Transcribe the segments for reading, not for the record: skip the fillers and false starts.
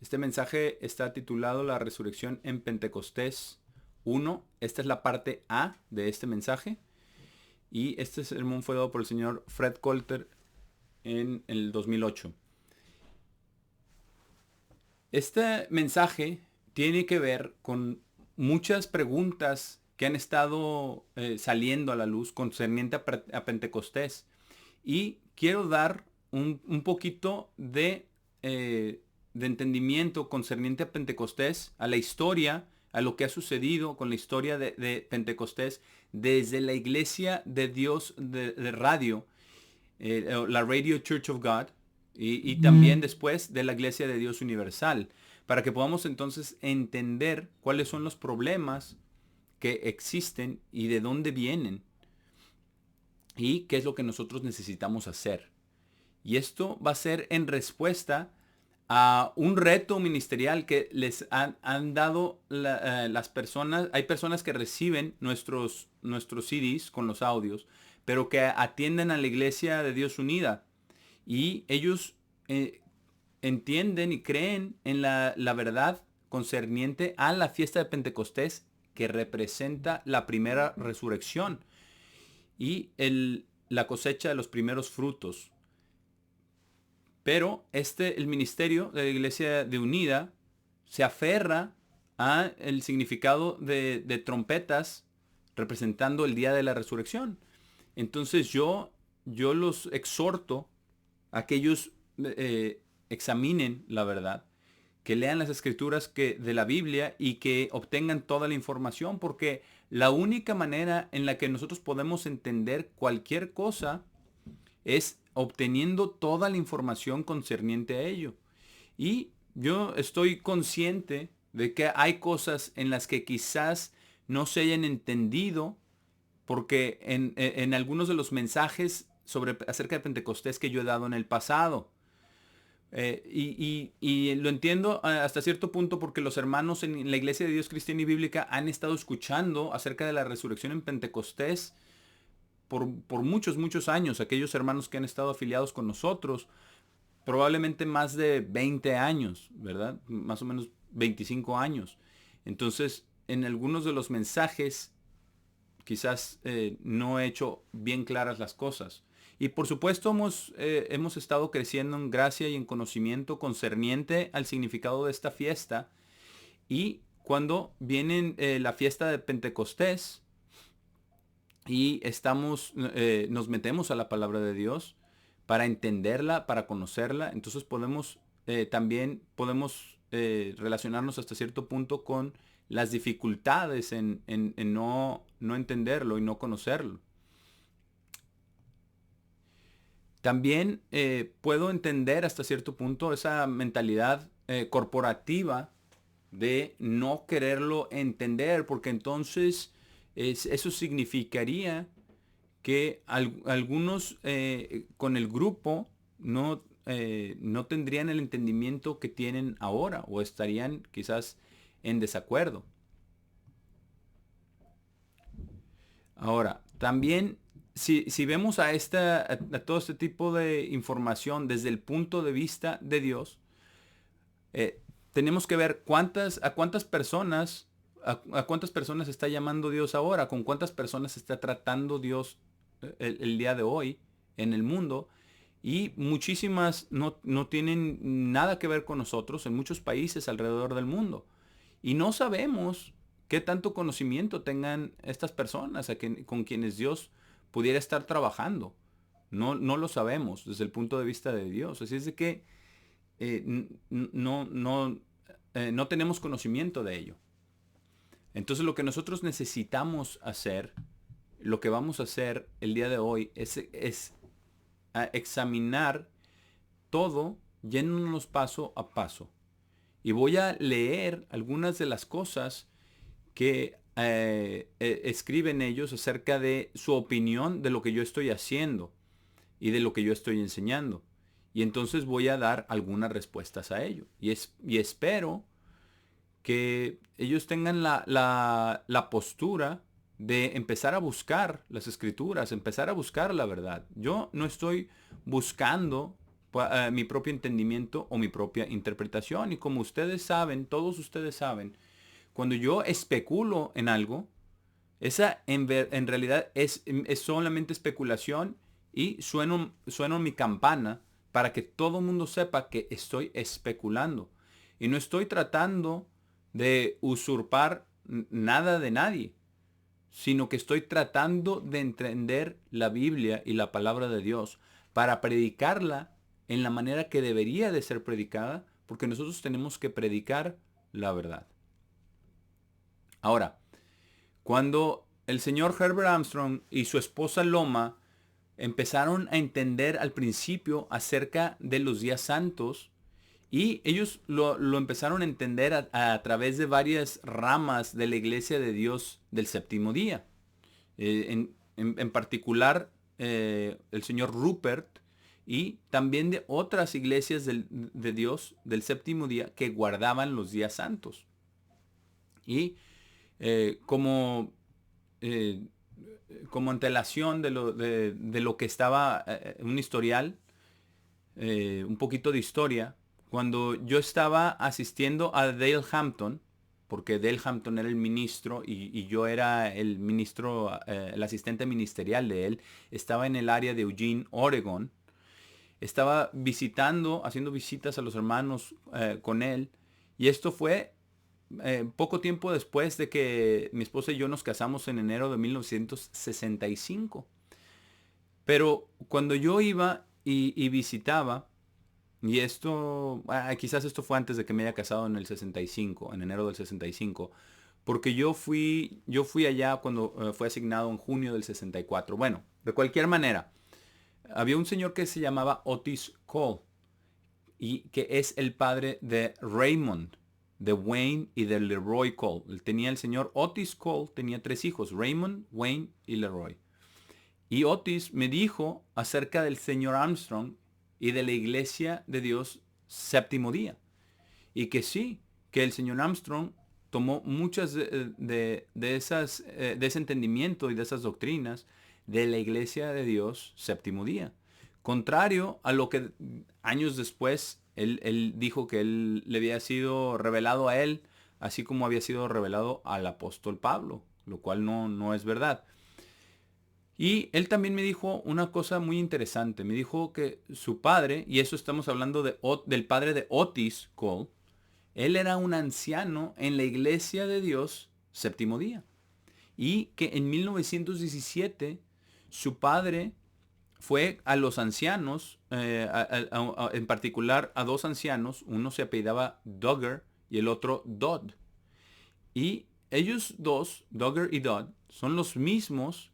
Este mensaje está titulado La resurrección en Pentecostés 1. Esta es la parte A de este mensaje. Y este sermón fue dado por el señor Fred Coulter en el 2008. Este mensaje tiene que ver con muchas preguntas que han estado saliendo a la luz concerniente a Pentecostés. Y quiero dar un poquito de entendimiento concerniente a Pentecostés, a la historia, a lo que ha sucedido con la historia de Pentecostés desde la Iglesia de Dios de radio, la Radio Church of God, y también después de la Iglesia de Dios Universal, para que podamos entonces entender cuáles son los problemas que existen y de dónde vienen y qué es lo que nosotros necesitamos hacer. Y esto va a ser en respuesta a un reto ministerial que les han dado las personas. Hay personas que reciben nuestros CDs con los audios, pero que atienden a la Iglesia de Dios Unida. Y ellos entienden y creen en la verdad concerniente a la fiesta de Pentecostés, que representa la primera resurrección y la cosecha de los primeros frutos. Pero el ministerio de la Iglesia de Unida se aferra a el significado de trompetas representando el día de la resurrección. Entonces yo los exhorto a que ellos examinen la verdad, que lean las escrituras de la Biblia y que obtengan toda la información, porque la única manera en la que nosotros podemos entender cualquier cosa es obteniendo toda la información concerniente a ello. Y yo estoy consciente de que hay cosas en las que quizás no se hayan entendido, porque en algunos de los mensajes acerca de Pentecostés que yo he dado en el pasado, y lo entiendo hasta cierto punto, porque los hermanos en la Iglesia de Dios Cristiana y Bíblica han estado escuchando acerca de la resurrección en Pentecostés por muchos años. Aquellos hermanos que han estado afiliados con nosotros, probablemente más de 20 años, ¿verdad? Más o menos 25 años. Entonces, en algunos de los mensajes, quizás no he hecho bien claras las cosas. Y por supuesto hemos estado creciendo en gracia y en conocimiento concerniente al significado de esta fiesta. Y cuando viene la fiesta de Pentecostés y nos metemos a la palabra de Dios para entenderla, para conocerla, entonces también podemos relacionarnos hasta cierto punto con las dificultades en no entenderlo y no conocerlo. También puedo entender hasta cierto punto esa mentalidad corporativa de no quererlo entender, porque entonces eso significaría que algunos con el grupo no tendrían el entendimiento que tienen ahora, o estarían quizás en desacuerdo. Ahora, también si vemos a todo este tipo de información desde el punto de vista de Dios, eh, tenemos que ver a cuántas personas está llamando Dios ahora, con cuántas personas está tratando Dios el día de hoy en el mundo. Y muchísimas no tienen nada que ver con nosotros en muchos países alrededor del mundo. Y no sabemos qué tanto conocimiento tengan estas personas con quienes Dios pudiera estar trabajando. No lo sabemos desde el punto de vista de Dios. Así es de que no tenemos conocimiento de ello. Entonces lo que nosotros necesitamos hacer, lo que vamos a hacer el día de hoy es a examinar todo yéndonos paso a paso. Y voy a leer algunas de las cosas que escriben ellos acerca de su opinión de lo que yo estoy haciendo y de lo que yo estoy enseñando. Y entonces voy a dar algunas respuestas a ello. Y espero que ellos tengan la postura de empezar a buscar las escrituras, empezar a buscar la verdad. Yo no estoy buscando mi propio entendimiento o mi propia interpretación. Y como ustedes saben, todos ustedes saben, cuando yo especulo en algo, esa en realidad es solamente especulación y sueno mi campana para que todo el mundo sepa que estoy especulando. Y no estoy tratando de usurpar nada de nadie, sino que estoy tratando de entender la Biblia y la palabra de Dios para predicarla en la manera que debería de ser predicada, porque nosotros tenemos que predicar la verdad. Ahora, cuando el señor Herbert Armstrong y su esposa Loma empezaron a entender al principio acerca de los días santos, y ellos lo empezaron a entender a través de varias ramas de la Iglesia de Dios del séptimo día. En particular, el señor Rupert y también de otras iglesias de Dios del séptimo día que guardaban los días santos. Y como eh, como antelación de lo que estaba, un historial, un poquito de historia, cuando yo estaba asistiendo a Dale Hampton, porque Dale Hampton era el ministro y yo era el ministro, el asistente ministerial de él, estaba en el área de Eugene, Oregon, estaba visitando, haciendo visitas a los hermanos con él, y esto fue poco tiempo después de que mi esposa y yo nos casamos en enero de 1965. Pero cuando yo iba y visitaba, y esto, quizás esto fue antes de que me haya casado en el 65, en enero del 65, porque yo fui allá cuando fue asignado en junio del 64. Bueno, de cualquier manera, había un señor que se llamaba Otis Cole, y que es el padre de Raymond, de Wayne y de Leroy Cole. Tenía el señor Otis Cole, tenía 3 hijos, Raymond, Wayne y Leroy. Y Otis me dijo acerca del señor Armstrong y de la Iglesia de Dios séptimo día. Y que sí, que el señor Armstrong tomó muchas de ese entendimiento y de esas doctrinas de la Iglesia de Dios séptimo día. Contrario a lo que años después él dijo que él le había sido revelado a él, así como había sido revelado al apóstol Pablo, lo cual no es verdad. Y él también me dijo una cosa muy interesante. Me dijo que su padre, y eso estamos hablando del padre de Otis Cole, él era un anciano en la Iglesia de Dios séptimo día. Y que en 1917 su padre fue a los ancianos, en particular a 2 ancianos, uno se apellidaba Duggar y el otro Dodd. Y ellos dos, Duggar y Dodd, son los mismos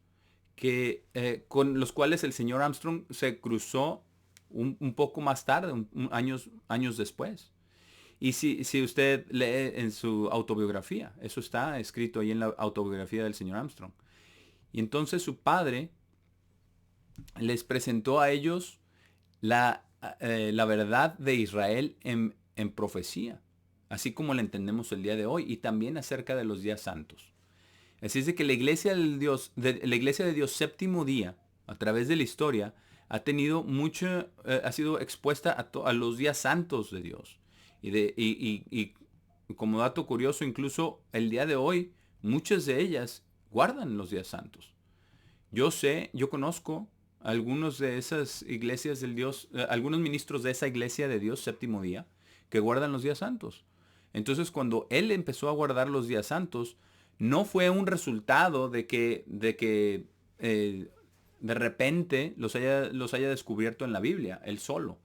que con los cuales el señor Armstrong se cruzó un poco más tarde, años después. Y si usted lee en su autobiografía, eso está escrito ahí en la autobiografía del señor Armstrong. Y entonces su padre les presentó a ellos la verdad de Israel en profecía, así como la entendemos el día de hoy, y también acerca de los días santos. Así es de que la iglesia de Dios séptimo día, a través de la historia, ha tenido ha sido expuesta a los días santos de Dios. Y como dato curioso, incluso el día de hoy, muchas de ellas guardan los días santos. Yo conozco algunos de esas iglesias del Dios, algunos ministros de esa iglesia de Dios séptimo día, que guardan los días santos. Entonces, cuando él empezó a guardar los días santos, no fue un resultado de que de repente los haya descubierto en la Biblia, él solo,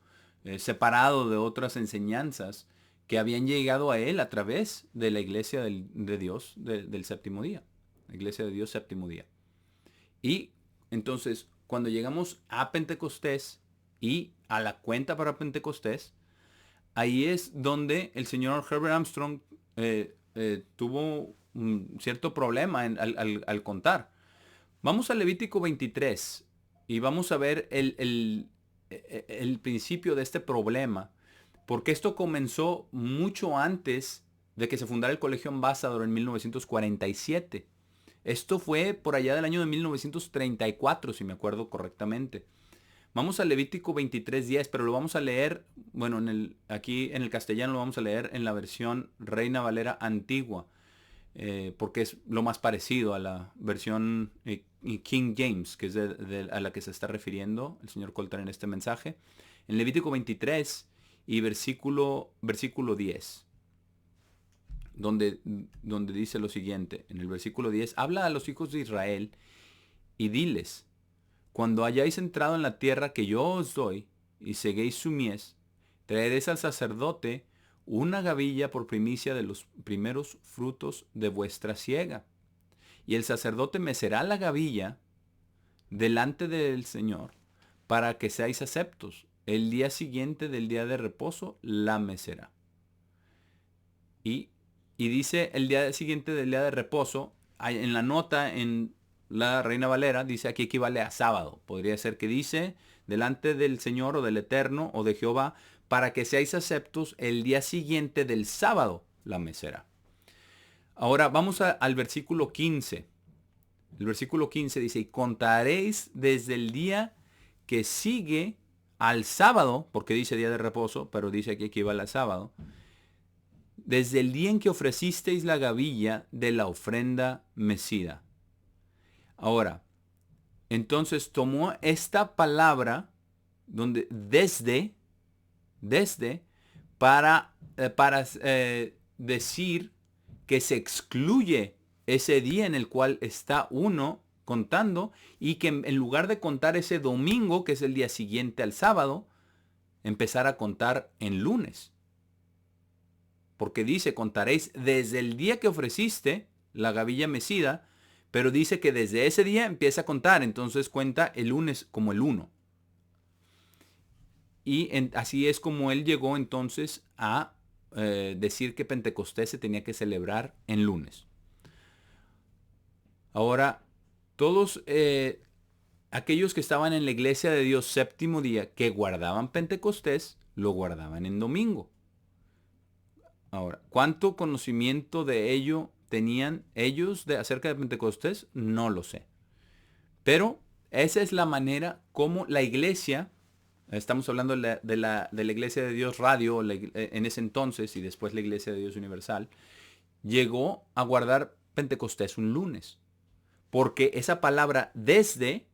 separado de otras enseñanzas que habían llegado a él a través de la iglesia de Dios del séptimo día, la iglesia de Dios séptimo día. Y entonces, cuando llegamos a Pentecostés y a la cuenta para Pentecostés, ahí es donde el señor Herbert Armstrong tuvo un cierto problema al contar. Vamos a Levítico 23 y vamos a ver el principio de este problema, porque esto comenzó mucho antes de que se fundara el Colegio Ambassador en 1947. Esto fue por allá del año de 1934, si me acuerdo correctamente. Vamos a Levítico 23:10, pero lo vamos a leer, bueno, aquí en el castellano lo vamos a leer en la versión Reina Valera antigua, porque es lo más parecido a la versión King James, que es a la que se está refiriendo el señor Colton en este mensaje. En Levítico 23 y versículo 10. Donde dice lo siguiente, en el versículo 10, habla a los hijos de Israel y diles: cuando hayáis entrado en la tierra que yo os doy y seguéis su mies, traeréis al sacerdote una gavilla por primicia de los primeros frutos de vuestra siega. Y el sacerdote mecerá la gavilla delante del Señor para que seáis aceptos. El día siguiente del día de reposo la mecerá. Y dice el día siguiente del día de reposo, en la nota en la Reina Valera, dice aquí equivale a sábado. Podría ser que dice delante del Señor o del Eterno o de Jehová, para que seáis aceptos el día siguiente del sábado la mecerá. Ahora vamos al versículo 15. El versículo 15 dice: y contaréis desde el día que sigue al sábado, porque dice día de reposo, pero dice aquí equivale al sábado, desde el día en que ofrecisteis la gavilla de la ofrenda mecida. Ahora, entonces tomó esta palabra donde desde para decir que se excluye ese día en el cual está uno contando, y que en lugar de contar ese domingo, que es el día siguiente al sábado, empezar a contar en lunes. Porque dice, contaréis desde el día que ofreciste la gavilla mecida, pero dice que desde ese día empieza a contar, entonces cuenta el lunes como el 1. Y así es como él llegó entonces a decir que Pentecostés se tenía que celebrar en lunes. Ahora, todos aquellos que estaban en la iglesia de Dios séptimo día, que guardaban Pentecostés, lo guardaban en domingo. Ahora, ¿cuánto conocimiento de ello tenían ellos acerca de Pentecostés? No lo sé. Pero esa es la manera como la iglesia, estamos hablando de la Iglesia de Dios Radio en ese entonces, y después la Iglesia de Dios Universal, llegó a guardar Pentecostés un lunes. Porque esa palabra desde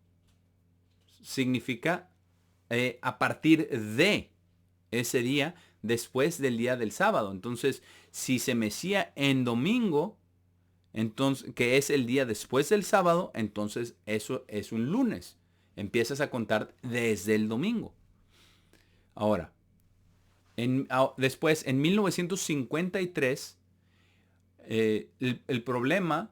significa a partir de ese día, después del día del sábado. Entonces, si se mecía en domingo, entonces, que es el día después del sábado, entonces eso es un lunes. Empiezas a contar desde el domingo. Ahora, después, en 1953, el problema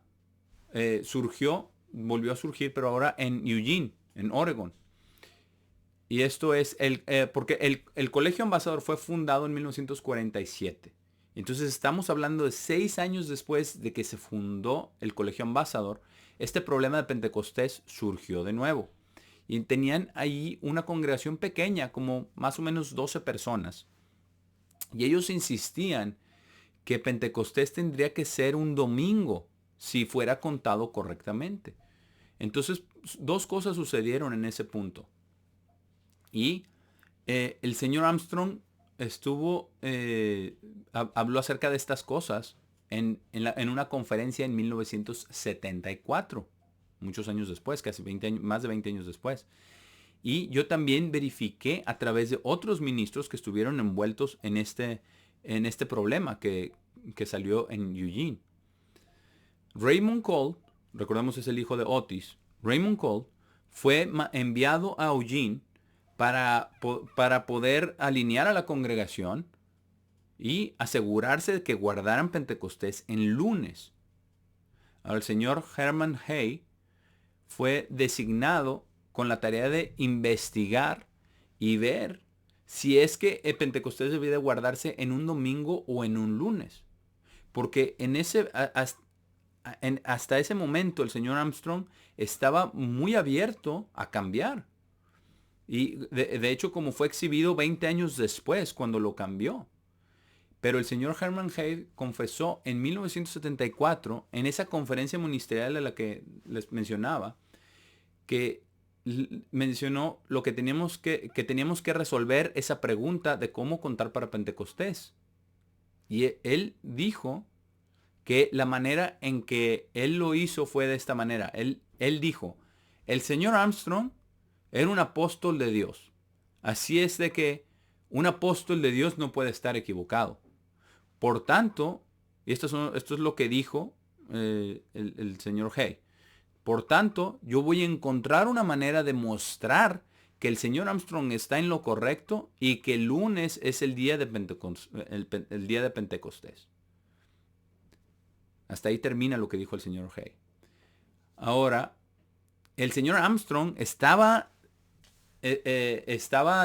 volvió a surgir, pero ahora en Eugene, en Oregon. Y esto es porque el Colegio Ambasador fue fundado en 1947. Entonces estamos hablando de 6 años después de que se fundó el Colegio Ambasador. Este problema de Pentecostés surgió de nuevo. Y tenían ahí una congregación pequeña, como más o menos 12 personas. Y ellos insistían que Pentecostés tendría que ser un domingo si fuera contado correctamente. Entonces, dos cosas sucedieron en ese punto. Y el señor Armstrong habló acerca de estas cosas en una conferencia en 1974, muchos años después, casi 20 años, más de 20 años después. Y yo también verifiqué a través de otros ministros que estuvieron envueltos en este problema que salió en Eugene. Raymond Cole, recordemos es el hijo de Otis, Raymond Cole fue enviado a Eugene para poder alinear a la congregación y asegurarse de que guardaran Pentecostés en lunes. Ahora, el señor Herman Hay fue designado con la tarea de investigar y ver si es que el Pentecostés debía de guardarse en un domingo o en un lunes. Porque hasta ese momento el señor Armstrong estaba muy abierto a cambiar. Y de hecho, como fue exhibido 20 años después, cuando lo cambió. Pero el señor Herman Hay confesó en 1974, en esa conferencia ministerial a la que les mencionaba, que mencionó lo que teníamos que resolver esa pregunta de cómo contar para Pentecostés. Y él dijo que la manera en que él lo hizo fue de esta manera. Él dijo, el señor Armstrong era un apóstol de Dios. Así es de que un apóstol de Dios no puede estar equivocado. Por tanto, y esto es lo que dijo el señor Hay. Por tanto, yo voy a encontrar una manera de mostrar que el señor Armstrong está en lo correcto y que el lunes es el día de el día de Pentecostés. Hasta ahí termina lo que dijo el señor Hay. Ahora, el señor Armstrong estaba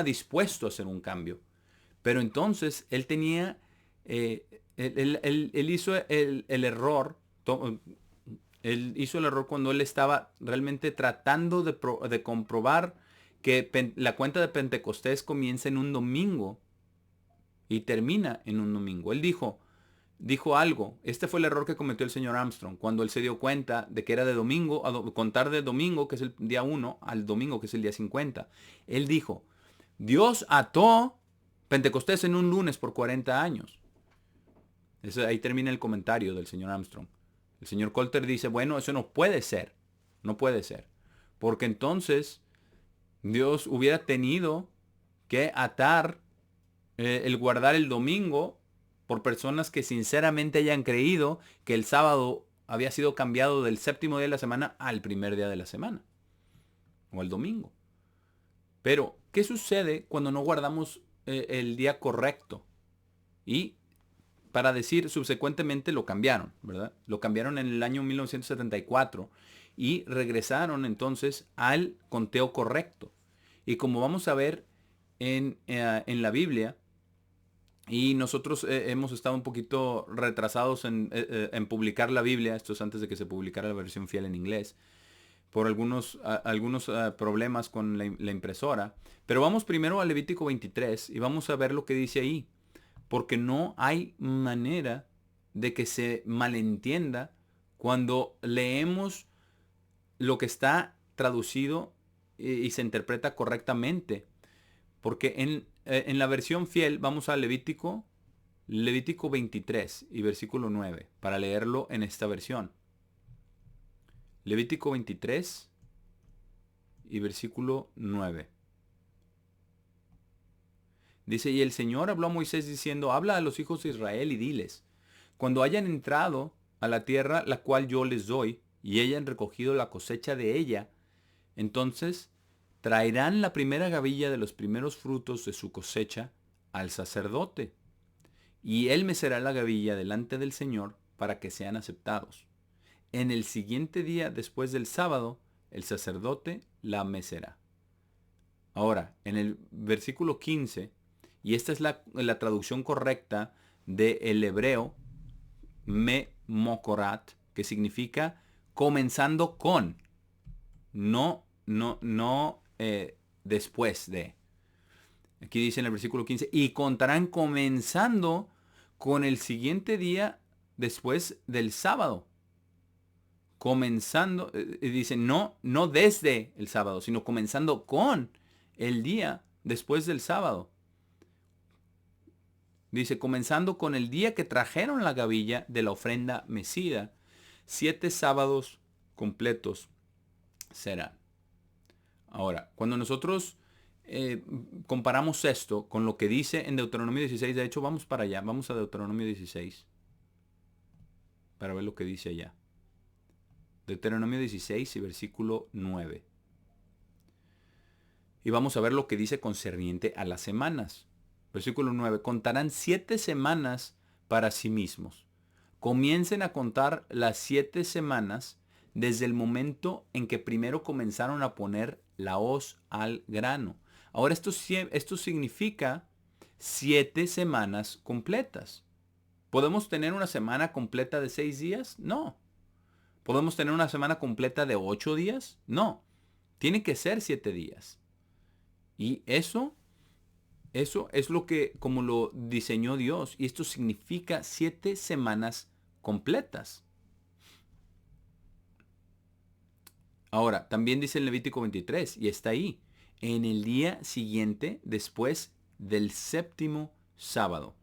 dispuesto a hacer un cambio. Pero entonces él tenía, él hizo el error, él hizo el error cuando él estaba realmente tratando de comprobar que la cuenta de Pentecostés comienza en un domingo y termina en un domingo. Él dijo algo. Este fue el error que cometió el señor Armstrong cuando él se dio cuenta de que era de domingo, contar de domingo, que es el día 1, al domingo, que es el día 50. Él dijo, Dios ató Pentecostés en un lunes por 40 años. Ahí termina el comentario del señor Armstrong. El señor Coulter dice, bueno, eso no puede ser. No puede ser. Porque entonces Dios hubiera tenido que atar el guardar el domingo por personas que sinceramente hayan creído que el sábado había sido cambiado del séptimo día de la semana al primer día de la semana. O al domingo. Pero, ¿qué sucede cuando no guardamos el día correcto? Y para decir, subsecuentemente lo cambiaron, ¿verdad? Lo cambiaron en el año 1974 y regresaron entonces al conteo correcto. Y como vamos a ver en la Biblia, y nosotros hemos estado un poquito retrasados en publicar la Biblia, esto es antes de que se publicara la versión fiel en inglés, por algunos problemas con la impresora. Pero vamos primero a Levítico 23 y vamos a ver lo que dice ahí. Porque no hay manera de que se malentienda cuando leemos lo que está traducido y se interpreta correctamente. Porque en la versión fiel vamos a Levítico 23 y versículo 9 para leerlo en esta versión. Levítico 23 y versículo 9. Dice, y el Señor habló a Moisés diciendo, habla a los hijos de Israel y diles, cuando hayan entrado a la tierra la cual yo les doy, y hayan recogido la cosecha de ella, entonces traerán la primera gavilla de los primeros frutos de su cosecha al sacerdote, y él mecerá la gavilla delante del Señor para que sean aceptados. En el siguiente día después del sábado, el sacerdote la mecerá. Ahora, en el versículo 15, y esta es la traducción correcta del hebreo, me mokorat, que significa comenzando con, no después de. Aquí dice en el versículo 15, y contarán comenzando con el siguiente día después del sábado. Comenzando, dice, no desde el sábado, sino comenzando con el día después del sábado. Dice, comenzando con el día que trajeron la gavilla de la ofrenda mecida, 7 sábados completos serán. Ahora, cuando nosotros comparamos esto con lo que dice en Deuteronomio 16, de hecho vamos para allá, vamos a Deuteronomio 16 para ver lo que dice allá. Deuteronomio 16 y versículo 9. Y vamos a ver lo que dice concerniente a las semanas. Versículo 9. Contarán 7 semanas para sí mismos. Comiencen a contar las 7 semanas desde el momento en que primero comenzaron a poner la hoz al grano. Ahora esto significa 7 semanas completas. ¿Podemos tener una semana completa de 6 días? No. ¿Podemos tener una semana completa de 8 días? No. Tiene que ser 7 días. Y eso es lo que, como lo diseñó Dios. Y esto significa 7 semanas completas. Ahora, también dice en Levítico 23, y está ahí, en el día siguiente, después del séptimo sábado.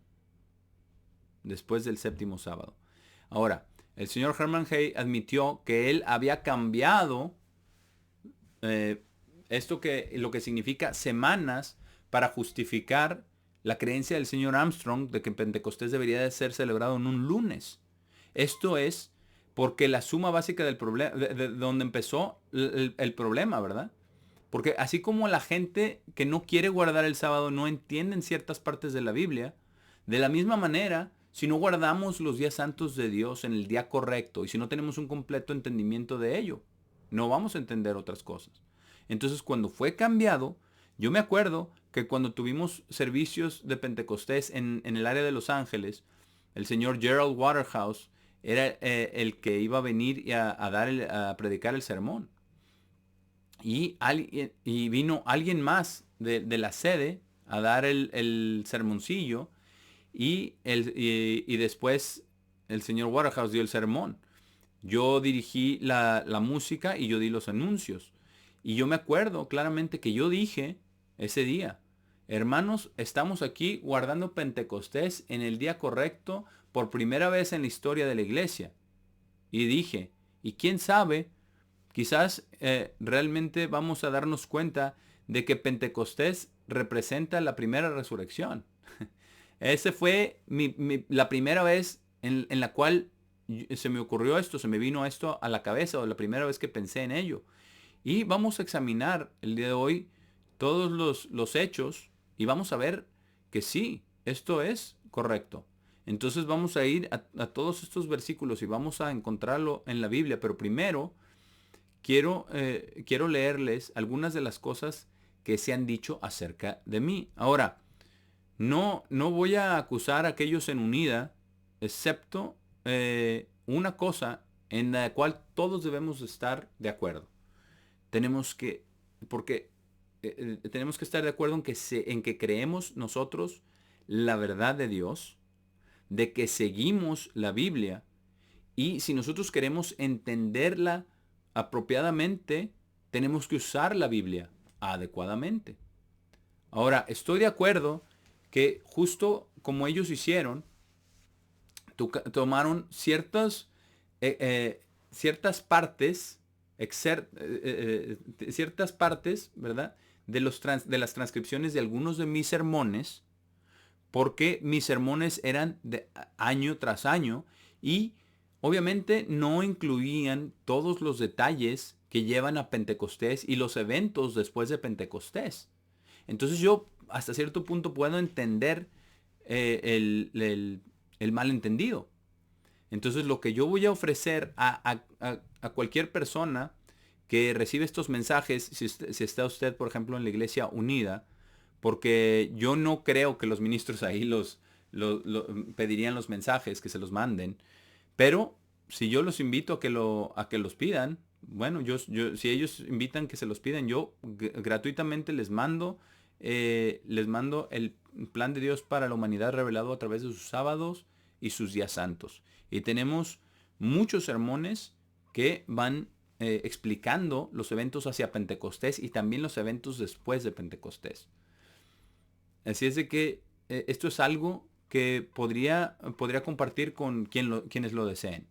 Después del séptimo sábado. Ahora, el señor Herman Hay admitió que él había cambiado lo que significa semanas para justificar la creencia del señor Armstrong de que Pentecostés debería de ser celebrado en un lunes. Esto es porque la suma básica del problema, de donde empezó el problema, ¿verdad? Porque así como la gente que no quiere guardar el sábado no entienden ciertas partes de la Biblia, de la misma manera, si no guardamos los días santos de Dios en el día correcto y si no tenemos un completo entendimiento de ello, no vamos a entender otras cosas. Entonces, cuando fue cambiado, yo me acuerdo que cuando tuvimos servicios de Pentecostés en el área de Los Ángeles, el señor Gerald Waterhouse era el que iba a venir y a predicar el sermón. Y vino alguien más de la sede a dar el sermoncillo y después el señor Waterhouse dio el sermón. Yo dirigí la música y yo di los anuncios. Y yo me acuerdo claramente que yo dije ese día, hermanos, estamos aquí guardando Pentecostés en el día correcto por primera vez en la historia de la iglesia. Y dije, y quién sabe, quizás realmente vamos a darnos cuenta de que Pentecostés representa la primera resurrección. Ese fue la primera vez en la cual se me ocurrió esto, se me vino esto a la cabeza, o la primera vez que pensé en ello. Y vamos a examinar el día de hoy todos los hechos y vamos a ver que sí, esto es correcto. Entonces vamos a ir a todos estos versículos y vamos a encontrarlo en la Biblia. Pero primero quiero leerles algunas de las cosas que se han dicho acerca de mí. Ahora, no voy a acusar a aquellos en unidad, excepto una cosa en la cual todos debemos estar de acuerdo. Tenemos que, porque tenemos que estar de acuerdo en que creemos nosotros la verdad de Dios, de que seguimos la Biblia, y si nosotros queremos entenderla apropiadamente, tenemos que usar la Biblia adecuadamente. Ahora, estoy de acuerdo que justo como ellos hicieron, tomaron ciertas partes, ciertas partes, ¿verdad? De las transcripciones de algunos de mis sermones, porque mis sermones eran de año tras año y obviamente no incluían todos los detalles que llevan a Pentecostés y los eventos después de Pentecostés. Entonces yo hasta cierto punto puedo entender el malentendido. Entonces lo que yo voy a ofrecer a cualquier persona que recibe estos mensajes, si está usted, por ejemplo, en la Iglesia Unida, porque yo no creo que los ministros ahí pedirían los mensajes, que se los manden, pero si yo los invito a que los pidan, bueno, si ellos invitan que se los pidan, yo gratuitamente les mando el plan de Dios para la humanidad revelado a través de sus sábados y sus días santos. Y tenemos muchos sermones que van explicando los eventos hacia Pentecostés y también los eventos después de Pentecostés. Así es de que esto es algo que podría compartir con quienes lo deseen,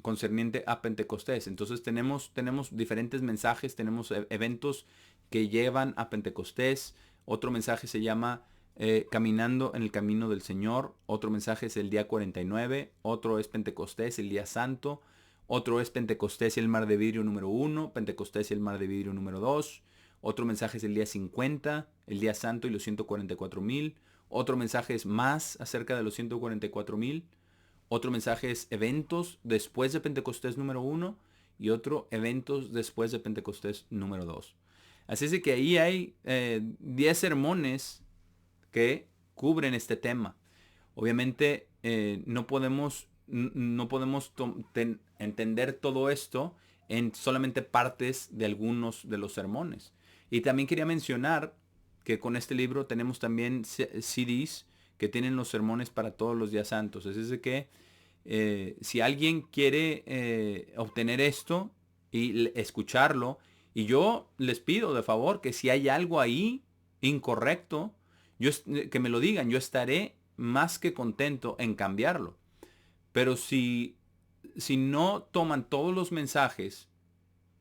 concerniente a Pentecostés. Entonces tenemos diferentes mensajes, tenemos eventos que llevan a Pentecostés. Otro mensaje se llama Caminando en el Camino del Señor. Otro mensaje es el día 49. Otro es Pentecostés, el día santo. Otro es Pentecostés y el mar de vidrio número 1. Pentecostés y el mar de vidrio número 2. Otro mensaje es el día 50, el día santo y los 144,000. Otro mensaje es más acerca de los 144,000. Otro mensaje es eventos después de Pentecostés número 1 y otro eventos después de Pentecostés número 2. Así es de que ahí hay 10 sermones que cubren este tema. Obviamente no podemos entender todo esto en solamente partes de algunos de los sermones. Y también quería mencionar que con este libro tenemos también CDs que tienen los sermones para todos los días santos. Es decir que si alguien quiere obtener esto, y escucharlo. Y yo les pido de favor que si hay algo ahí incorrecto, que me lo digan. Yo estaré más que contento en cambiarlo. Pero si no toman todos los mensajes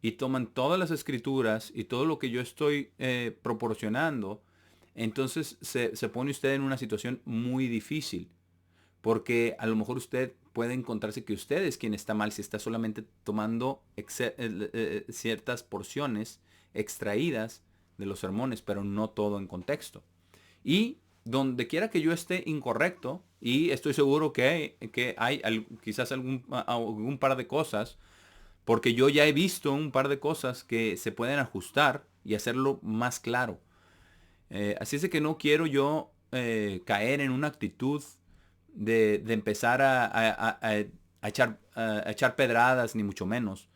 y toman todas las escrituras y todo lo que yo estoy proporcionando, entonces se pone usted en una situación muy difícil. Porque a lo mejor usted puede encontrarse que usted es quien está mal si está solamente tomando ciertas porciones extraídas de los sermones, pero no todo en contexto. Y donde quiera que yo esté incorrecto, y estoy seguro que hay quizás algún par de cosas, porque yo ya he visto un par de cosas que se pueden ajustar y hacerlo más claro. Así es de que no quiero yo caer en una actitud de empezar a echar pedradas, ni mucho menos.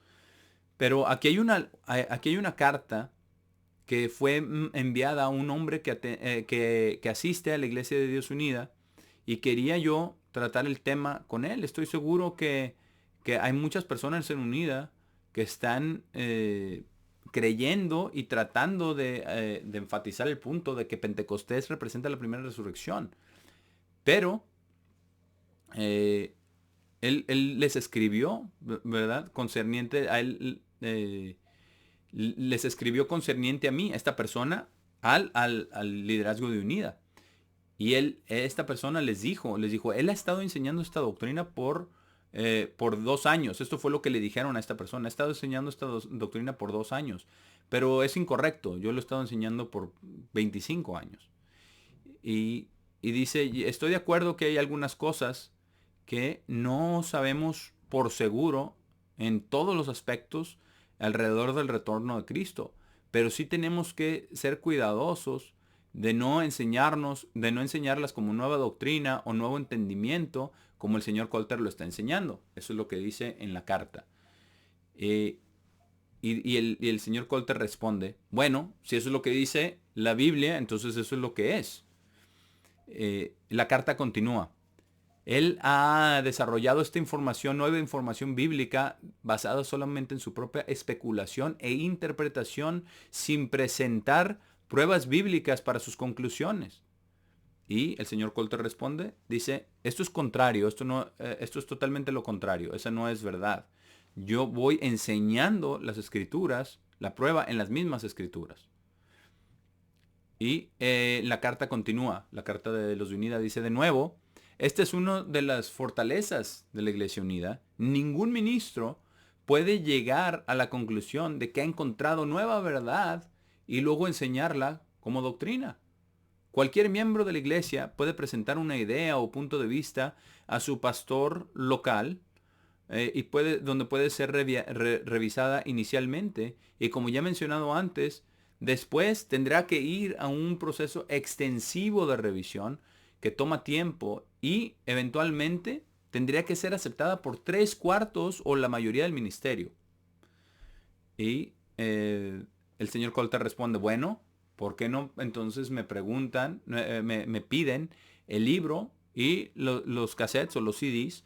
Pero aquí hay una carta que fue enviada a un hombre que asiste a la Iglesia de Dios Unida, y quería yo tratar el tema con él. Estoy seguro que hay muchas personas en Unida que están creyendo y tratando de enfatizar el punto de que Pentecostés representa la primera resurrección. Pero eh, él les escribió, ¿verdad? Concerniente a él, les escribió concerniente a mí, esta persona, al liderazgo de Unida. Y esta persona les dijo, él ha estado enseñando esta doctrina por 2 años. Esto fue lo que le dijeron a esta persona. Ha estado enseñando esta doctrina por 2 años. Pero es incorrecto. Yo lo he estado enseñando por 25 años. Y dice, estoy de acuerdo que hay algunas cosas que no sabemos por seguro en todos los aspectos alrededor del retorno de Cristo. Pero sí tenemos que ser cuidadosos de no enseñarlas como nueva doctrina o nuevo entendimiento, como el señor Colter lo está enseñando. Eso es lo que dice en la carta. Eh, y el señor Colter responde, bueno, si eso es lo que dice la Biblia, entonces eso es lo que es. La carta continúa. Él ha desarrollado esta información, nueva información bíblica, basada solamente en su propia especulación e interpretación, sin presentar pruebas bíblicas para sus conclusiones. Y el señor Colter responde, dice, esto es contrario, esto es totalmente lo contrario, esa no es verdad. Yo voy enseñando las escrituras, la prueba en las mismas escrituras. Y la carta continúa, la carta de los Unida dice de nuevo, esta es una de las fortalezas de la Iglesia Unida. Ningún ministro puede llegar a la conclusión de que ha encontrado nueva verdad y luego enseñarla como doctrina. Cualquier miembro de la iglesia puede presentar una idea o punto de vista a su pastor local donde puede ser revisada inicialmente, y como ya he mencionado antes, después tendrá que ir a un proceso extensivo de revisión que toma tiempo y eventualmente tendría que ser aceptada por 3/4 o la mayoría del ministerio. Y el señor Colter responde, bueno, ¿por qué no? Entonces me preguntan, me piden el libro y los cassettes o los CDs,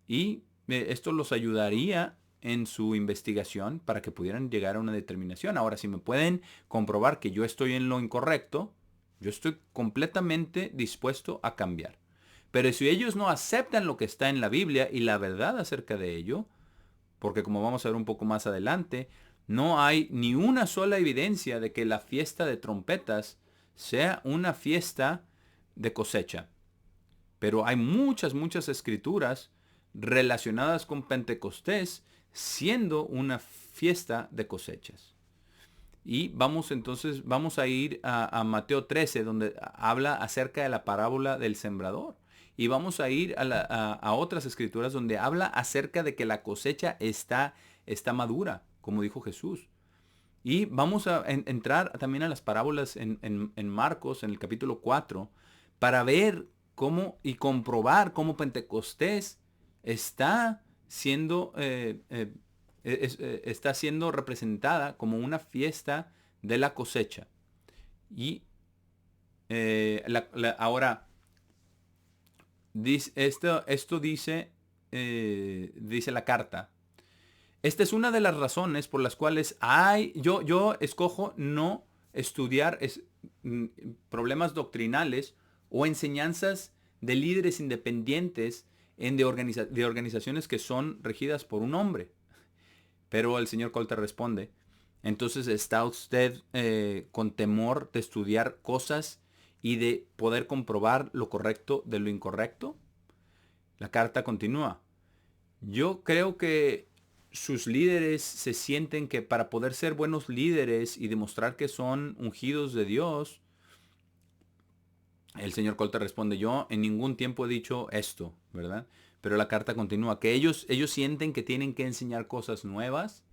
y esto los ayudaría en su investigación para que pudieran llegar a una determinación. Ahora, si me pueden comprobar que yo estoy en lo incorrecto, yo estoy completamente dispuesto a cambiar. Pero si ellos no aceptan lo que está en la Biblia y la verdad acerca de ello, porque como vamos a ver un poco más adelante, no hay ni una sola evidencia de que la fiesta de trompetas sea una fiesta de cosecha. Pero hay muchas escrituras relacionadas con Pentecostés siendo una fiesta de cosechas. Y vamos a ir a Mateo 13, donde habla acerca de la parábola del sembrador. Y vamos a ir a otras escrituras donde habla acerca de que la cosecha está madura, como dijo Jesús. Y vamos a entrar también a las parábolas en Marcos, en el capítulo 4, para ver cómo y comprobar cómo Pentecostés está siendo, está siendo representada como una fiesta de la cosecha. Y ahora, esto dice la carta. Esta es una de las razones por las cuales yo escojo no estudiar problemas doctrinales o enseñanzas de líderes independientes de organizaciones que son regidas por un hombre. Pero el señor Coulter responde, entonces está usted con temor de estudiar cosas y de poder comprobar lo correcto de lo incorrecto. La carta continúa. Yo creo que sus líderes se sienten que para poder ser buenos líderes y demostrar que son ungidos de Dios, el señor Coulter responde, yo en ningún tiempo he dicho esto, ¿verdad? Pero la carta continúa, que ellos sienten que tienen que enseñar cosas nuevas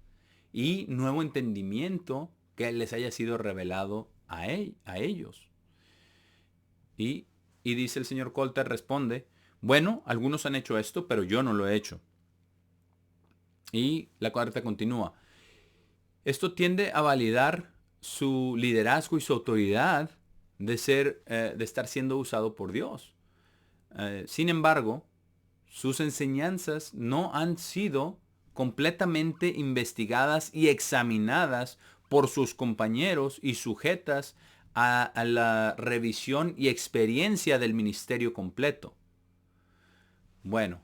y nuevo entendimiento que les haya sido revelado a ellos. Y dice el señor Coulter, responde, bueno, algunos han hecho esto, pero yo no lo he hecho. Y la carta continúa. Esto tiende a validar su liderazgo y su autoridad de estar siendo usado por Dios. Sin embargo, sus enseñanzas no han sido completamente investigadas y examinadas por sus compañeros y sujetas a la revisión y experiencia del ministerio completo. Bueno,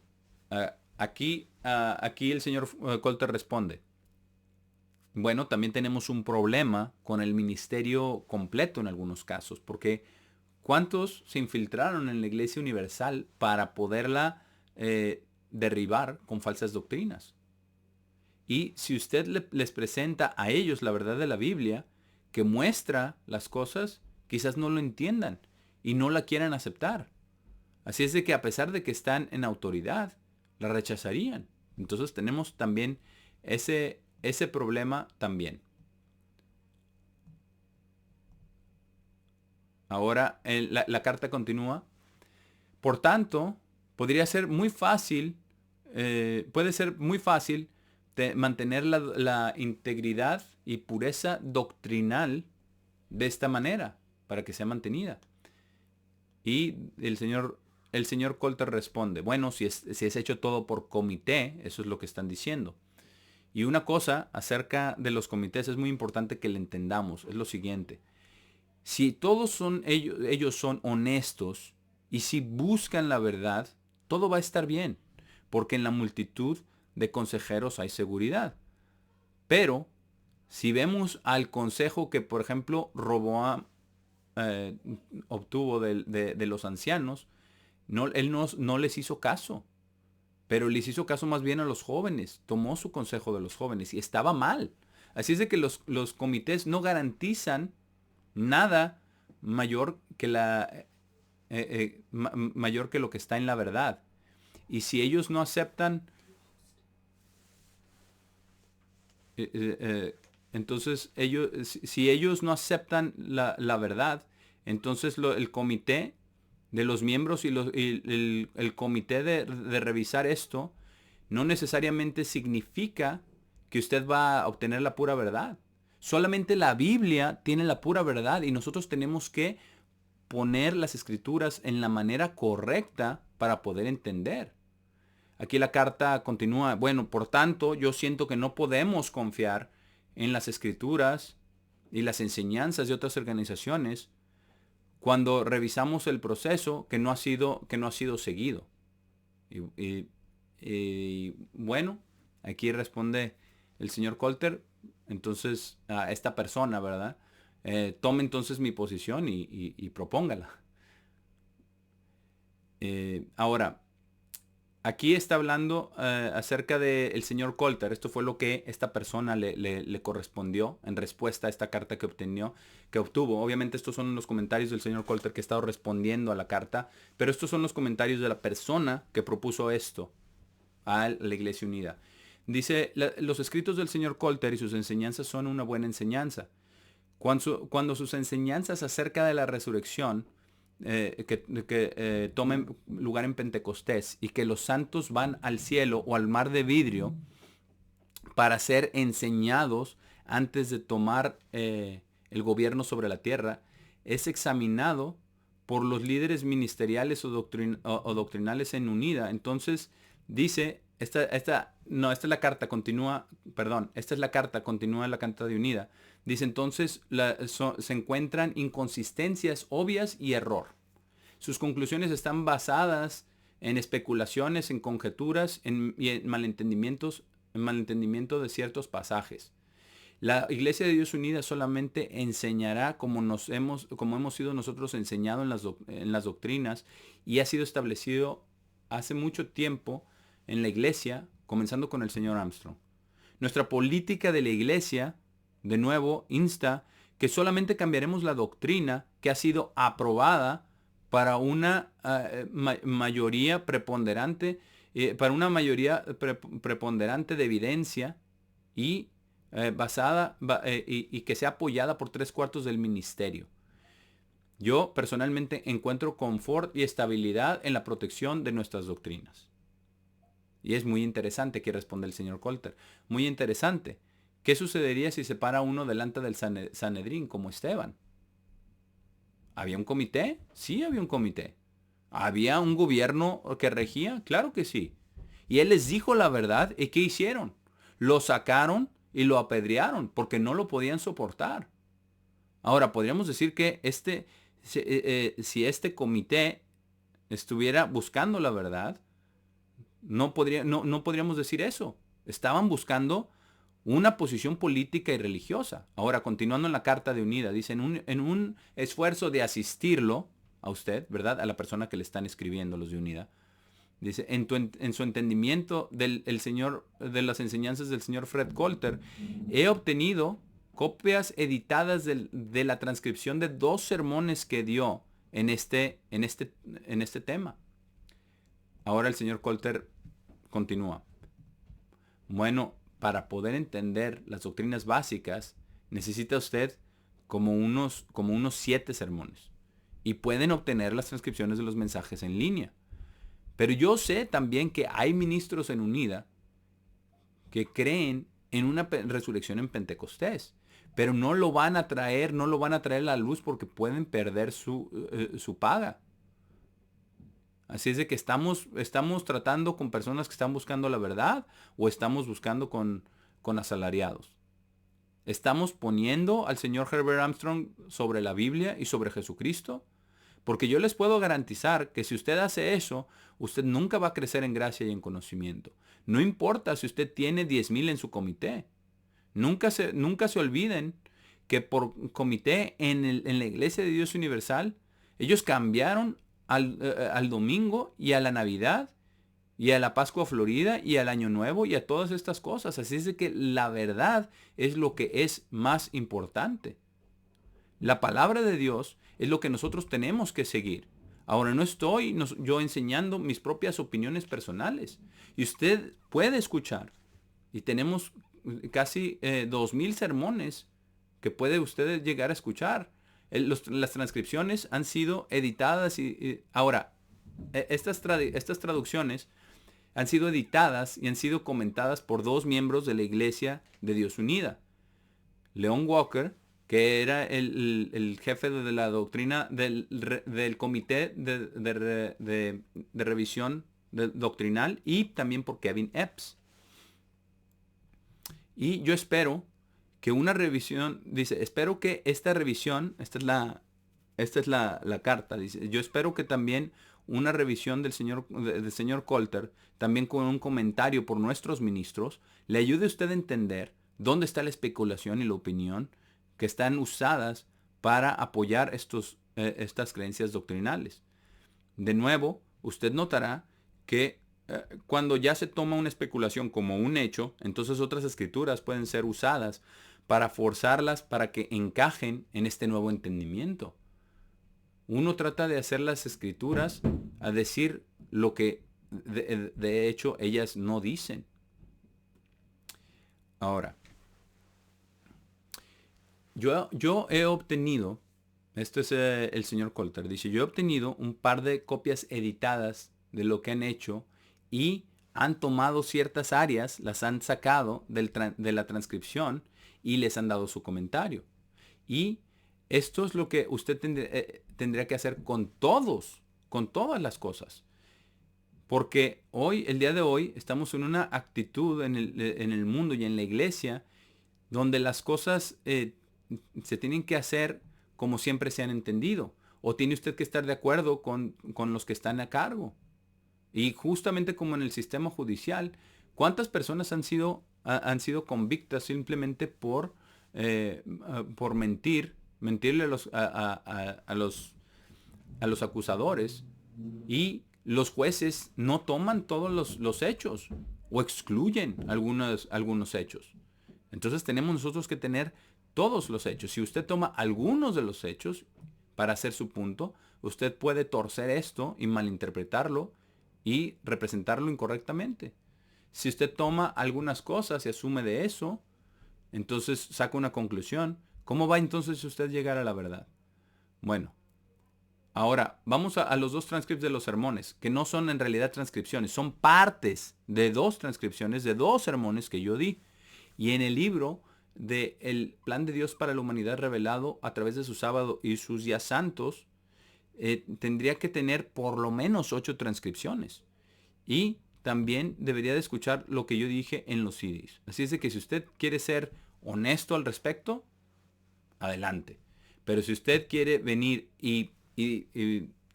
aquí el señor Coulter responde, bueno, también tenemos un problema con el ministerio completo en algunos casos, porque ¿cuántos se infiltraron en la Iglesia Universal para poderla derribar con falsas doctrinas? Y si usted les presenta a ellos la verdad de la Biblia, que muestra las cosas, quizás no lo entiendan y no la quieran aceptar. Así es de que a pesar de que están en autoridad, la rechazarían. Entonces tenemos también ese problema también. Ahora la carta continúa. Por tanto, podría ser muy fácil, puede ser muy fácil mantener la integridad y pureza doctrinal de esta manera, para que sea mantenida. Y el señor Coulter responde, bueno, si es hecho todo por comité, eso es lo que están diciendo. Y una cosa acerca de los comités es muy importante que le entendamos, es lo siguiente. Si todos ellos son honestos y si buscan la verdad, todo va a estar bien, porque en la multitud de consejeros hay seguridad. Pero si vemos al consejo que, por ejemplo, Roboam obtuvo de los ancianos, él no les hizo caso, pero les hizo caso más bien a los jóvenes, tomó su consejo de los jóvenes y estaba mal. Así es de que los comités no garantizan nada mayor que mayor que lo que está en la verdad. Y si ellos no aceptan, entonces si ellos no aceptan la verdad, entonces el comité de los miembros y el comité de revisar esto no necesariamente significa que usted va a obtener la pura verdad. Solamente la Biblia tiene la pura verdad y nosotros tenemos que poner las escrituras en la manera correcta para poder entender. Aquí la carta continúa, bueno, por tanto, yo siento que no podemos confiar en las escrituras y las enseñanzas de otras organizaciones cuando revisamos el proceso que no ha sido seguido. Y bueno, aquí responde el señor Coulter, entonces a esta persona, ¿verdad? Tome entonces mi posición y propóngala. Ahora, aquí está hablando acerca del señor Coulter. Esto fue lo que esta persona le correspondió en respuesta a esta carta que obtuvo. Obviamente estos son los comentarios del señor Coulter que ha estado respondiendo a la carta, pero estos son los comentarios de la persona que propuso esto a la Iglesia Unida. Dice, los escritos del señor Coulter y sus enseñanzas son una buena enseñanza. Cuando sus enseñanzas acerca de la resurrección tomen lugar en Pentecostés y que los santos van al cielo o al mar de vidrio para ser enseñados antes de tomar el gobierno sobre la tierra, es examinado por los líderes ministeriales o doctrinales en unida. Entonces dice esta es la carta, continúa, perdón, esta es la carta, continúa la carta de unida. Dice entonces, se encuentran inconsistencias obvias y error. Sus conclusiones están basadas en especulaciones, en conjeturas y en malentendimientos, en malentendimiento de ciertos pasajes. La Iglesia de Dios Unida solamente enseñará como hemos sido nosotros enseñados en las doctrinas, y ha sido establecido hace mucho tiempo en la Iglesia, comenzando con el señor Armstrong. Nuestra política de la Iglesia, de nuevo, insta que solamente cambiaremos la doctrina que ha sido aprobada para una mayoría preponderante, preponderante de evidencia y y que sea apoyada por 3/4 del ministerio. Yo personalmente encuentro confort y estabilidad en la protección de nuestras doctrinas. Y es muy interesante que responde el señor Coulter. Muy interesante. ¿Qué sucedería si se para uno delante del Sanedrín como Esteban? ¿Había un comité? Sí, había un comité. ¿Había un gobierno que regía? Claro que sí. Y él les dijo la verdad. ¿Y qué hicieron? Lo sacaron y lo apedrearon porque no lo podían soportar. Ahora, podríamos decir que si este comité estuviera buscando la verdad, no podríamos decir eso. Estaban buscando una posición política y religiosa. Ahora, continuando en la carta de unida, dice, en un esfuerzo de asistirlo a usted, ¿verdad? A la persona que le están escribiendo los de unida. Dice, en su entendimiento de las enseñanzas del señor Fred Coulter, he obtenido copias editadas de la transcripción de 2 sermones que dio en este tema. Ahora el señor Coulter continúa. Bueno, para poder entender las doctrinas básicas, necesita usted como unos 7 sermones. Y pueden obtener las transcripciones de los mensajes en línea. Pero yo sé también que hay ministros en Unida que creen en una resurrección en Pentecostés, pero no lo van a traer a la luz porque pueden perder su paga. Así es de que estamos tratando con personas que están buscando la verdad, o estamos buscando con asalariados. Estamos poniendo al señor Herbert Armstrong sobre la Biblia y sobre Jesucristo. Porque yo les puedo garantizar que si usted hace eso, usted nunca va a crecer en gracia y en conocimiento. No importa si usted tiene 10,000 en su comité. Nunca se olviden que por comité en la Iglesia de Dios Universal, ellos cambiaron al domingo y a la Navidad y a la Pascua Florida y al Año Nuevo y a todas estas cosas. Así es de que la verdad es lo que es más importante. La palabra de Dios es lo que nosotros tenemos que seguir. Ahora no estoy yo enseñando mis propias opiniones personales. Y usted puede escuchar. Y tenemos casi 2,000 sermones que puede usted llegar a escuchar. Las transcripciones han sido editadas. Ahora, estas traducciones han sido editadas y han sido comentadas por 2 miembros de la Iglesia de Dios Unida. Leon Walker, que era el jefe de la doctrina del comité de revisión doctrinal, y también por Kevin Epps. Y yo espero que una revisión, dice, espero que esta revisión, esta es la carta, dice, yo espero que también una revisión del señor Coulter, también con un comentario por nuestros ministros, le ayude a usted a entender dónde está la especulación y la opinión que están usadas para apoyar estas creencias doctrinales. De nuevo, usted notará que cuando ya se toma una especulación como un hecho, entonces otras escrituras pueden ser usadas para forzarlas para que encajen en este nuevo entendimiento. Uno trata de hacer las escrituras a decir lo que de hecho ellas no dicen. Ahora, yo he obtenido, esto es el señor Coulter, dice, yo he obtenido un par de copias editadas de lo que han hecho y han tomado ciertas áreas, las han sacado de la transcripción y les han dado su comentario. Y esto es lo que usted tendría que hacer con todas las cosas. Porque hoy, el día de hoy, estamos en una actitud en el mundo y en la iglesia donde las cosas se tienen que hacer como siempre se han entendido. O tiene usted que estar de acuerdo con los que están a cargo. Y justamente como en el sistema judicial, ¿cuántas personas han sido convictas simplemente por mentirle a los acusadores? Y los jueces no toman todos los hechos o excluyen algunos hechos. Entonces tenemos nosotros que tener todos los hechos. Si usted toma algunos de los hechos para hacer su punto, usted puede torcer esto y malinterpretarlo y representarlo incorrectamente. Si usted toma algunas cosas y asume de eso, entonces saca una conclusión. ¿Cómo va entonces usted a llegar a la verdad? Bueno, ahora vamos a los dos transcripts de los sermones, que no son en realidad transcripciones, son partes de dos transcripciones de dos sermones que yo di. Y en el libro de El plan de Dios para la humanidad revelado a través de su sábado y sus días santos, tendría que tener por lo menos 8 transcripciones. Y también debería de escuchar lo que yo dije en los CDs. Así es de que si usted quiere ser honesto al respecto, adelante. Pero si usted quiere venir y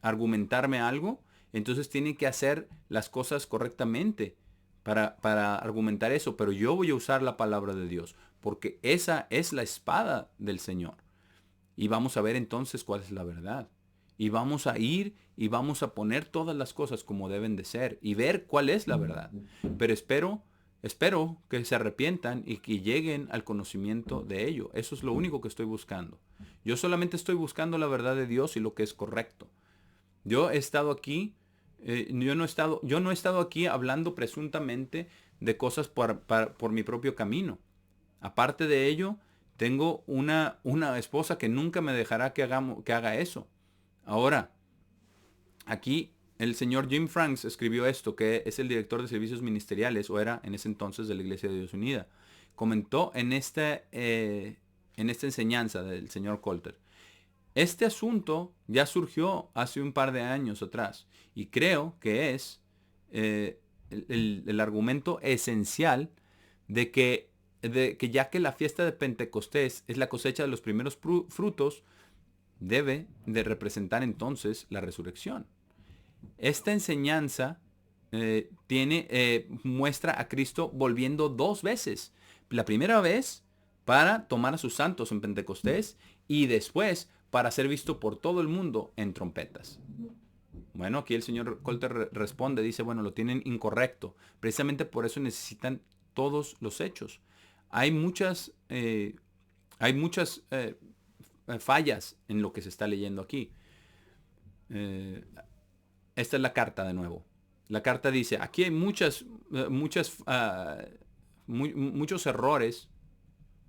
argumentarme algo, entonces tiene que hacer las cosas correctamente para argumentar eso. Pero yo voy a usar la palabra de Dios, porque esa es la espada del Señor. Y vamos a ver entonces cuál es la verdad. Y vamos a ir y vamos a poner todas las cosas como deben de ser y ver cuál es la verdad. Pero espero que se arrepientan y que lleguen al conocimiento de ello. Eso es lo único que estoy buscando. Yo solamente estoy buscando la verdad de Dios y lo que es correcto. Yo he estado aquí, yo no he estado aquí hablando presuntamente de cosas por mi propio camino. Aparte de ello, tengo una esposa que nunca me dejará que haga eso. Ahora, aquí el señor Jim Franks escribió esto, que es el director de servicios ministeriales, o era en ese entonces de la Iglesia de Dios Unida. Comentó en esta enseñanza del señor Coulter. Este asunto ya surgió hace un par de años atrás y creo que es el argumento esencial de que ya que la fiesta de Pentecostés es la cosecha de los primeros frutos, debe de representar entonces la resurrección. Esta enseñanza muestra a Cristo volviendo 2 veces. La primera vez para tomar a sus santos en Pentecostés y después para ser visto por todo el mundo en trompetas. Bueno, aquí el señor Coulter responde, dice, bueno, lo tienen incorrecto. Precisamente por eso necesitan todos los hechos. Hay muchas fallas en lo que se está leyendo aquí. Esta es la carta de nuevo. La carta dice, aquí hay muchos errores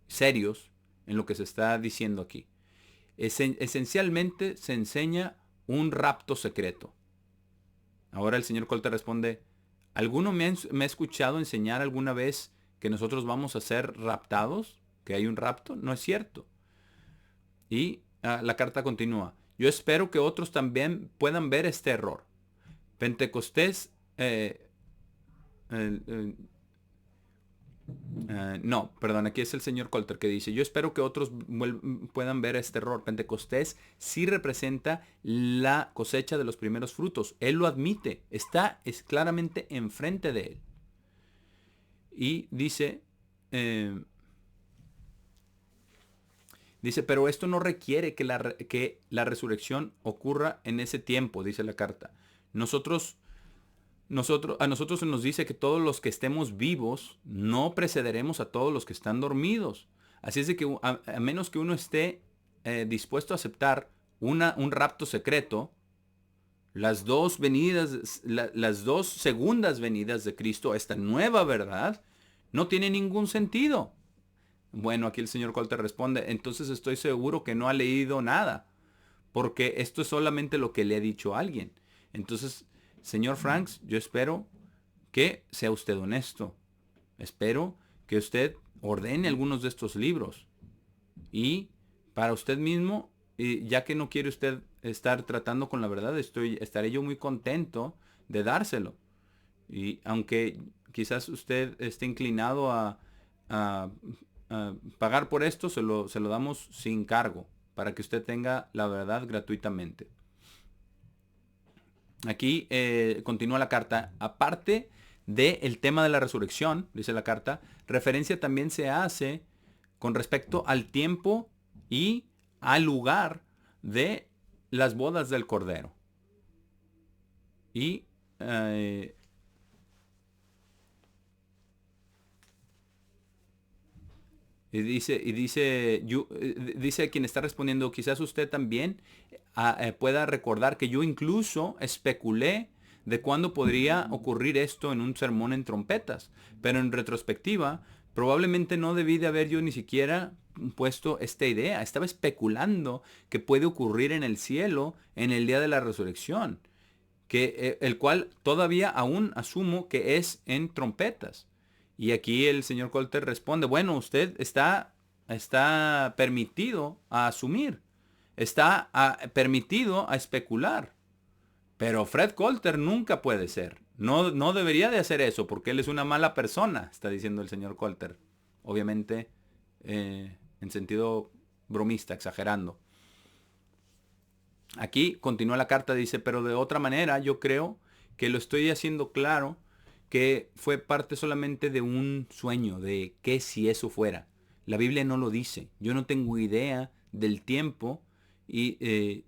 serios en lo que se está diciendo aquí. Esencialmente se enseña un rapto secreto. Ahora el señor Coulter responde, ¿alguno me ha escuchado enseñar alguna vez que nosotros vamos a ser raptados? ¿Que hay un rapto? No es cierto. Y la carta continúa. Yo espero que otros también puedan ver este error. Pentecostés, no, perdón, aquí es el señor Coulter que dice, yo espero que otros puedan ver este error. Pentecostés sí representa la cosecha de los primeros frutos. Él lo admite, es claramente enfrente de él. Y dice, pero esto no requiere que la resurrección ocurra en ese tiempo, dice la carta. A nosotros se nos dice que todos los que estemos vivos no precederemos a todos los que están dormidos. Así es de que a menos que uno esté dispuesto a aceptar un rapto secreto, las dos segundas venidas de Cristo, esta nueva verdad, no tiene ningún sentido. Bueno, aquí el señor Coulter responde, entonces estoy seguro que no ha leído nada, porque esto es solamente lo que le ha dicho a alguien. Entonces, señor Franks, yo espero que sea usted honesto. Espero que usted ordene algunos de estos libros. Y para usted mismo, ya que no quiere usted estar tratando con la verdad, estaré yo muy contento de dárselo. Y aunque quizás usted esté inclinado a- a pagar por esto, se lo damos sin cargo, para que usted tenga la verdad gratuitamente. Aquí continúa la carta. Aparte del tema de la resurrección, dice la carta, referencia también se hace con respecto al tiempo y al lugar de las bodas del Cordero. Y eh, dice quien está respondiendo, quizás usted también pueda recordar que yo incluso especulé de cuándo podría ocurrir esto en un sermón en trompetas, pero en retrospectiva, probablemente no debí de haber yo ni siquiera puesto esta idea. Estaba especulando que puede ocurrir en el cielo en el día de la resurrección, el cual todavía aún asumo que es en trompetas. Y aquí el señor Colter responde, bueno, usted está permitido a asumir, está permitido a especular, pero Fred Colter nunca puede ser. No, no debería de hacer eso porque él es una mala persona, está diciendo el señor Colter. Obviamente en sentido bromista, exagerando. Aquí continúa la carta, dice, pero de otra manera yo creo que lo estoy haciendo claro que fue parte solamente de un sueño, de que si eso fuera. La Biblia no lo dice. Yo no tengo idea del tiempo yo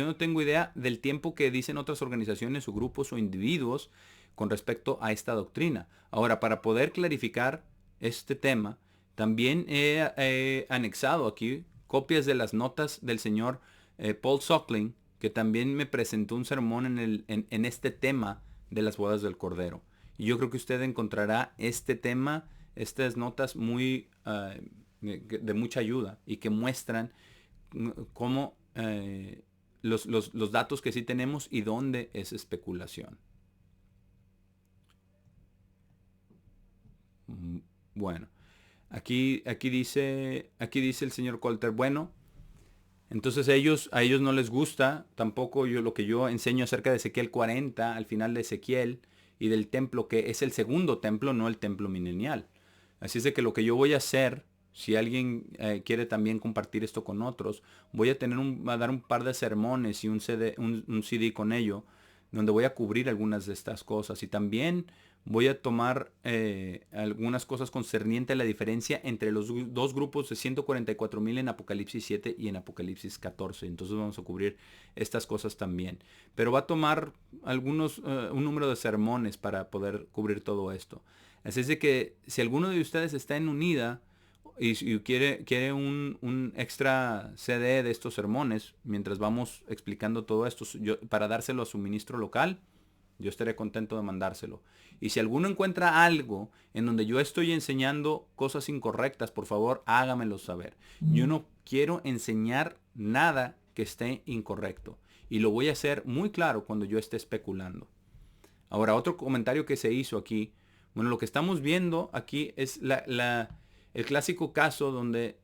no tengo idea del tiempo que dicen otras organizaciones o grupos o individuos con respecto a esta doctrina. Ahora, para poder clarificar este tema, también he anexado aquí copias de las notas del señor Paul Suckling, que también me presentó un sermón en este tema de las bodas del Cordero. Y yo creo que usted encontrará este tema, estas notas muy de mucha ayuda y que muestran cómo los datos que sí tenemos y dónde es especulación. Bueno, aquí dice el señor Colter, bueno, entonces a ellos no les gusta tampoco lo que yo enseño acerca de Ezequiel 40, al final de Ezequiel, y del templo, que es el segundo templo, no el templo milenial. Así es de que lo que yo voy a hacer, si alguien quiere también compartir esto con otros, voy a dar un par de sermones y un CD con ello, donde voy a cubrir algunas de estas cosas. Y también voy a tomar algunas cosas concernientes a la diferencia entre los dos grupos de 144,000 en Apocalipsis 7 y en Apocalipsis 14. Entonces vamos a cubrir estas cosas también. Pero va a tomar un número de sermones para poder cubrir todo esto. Así es de que si alguno de ustedes está en Unida y quiere un extra CD de estos sermones, mientras vamos explicando todo esto, para dárselo a su ministro local, yo estaré contento de mandárselo. Y si alguno encuentra algo en donde yo estoy enseñando cosas incorrectas, por favor, hágamelo saber. Yo no quiero enseñar nada que esté incorrecto. Y lo voy a hacer muy claro cuando yo esté especulando. Ahora, otro comentario que se hizo aquí. Bueno, lo que estamos viendo aquí es el clásico caso donde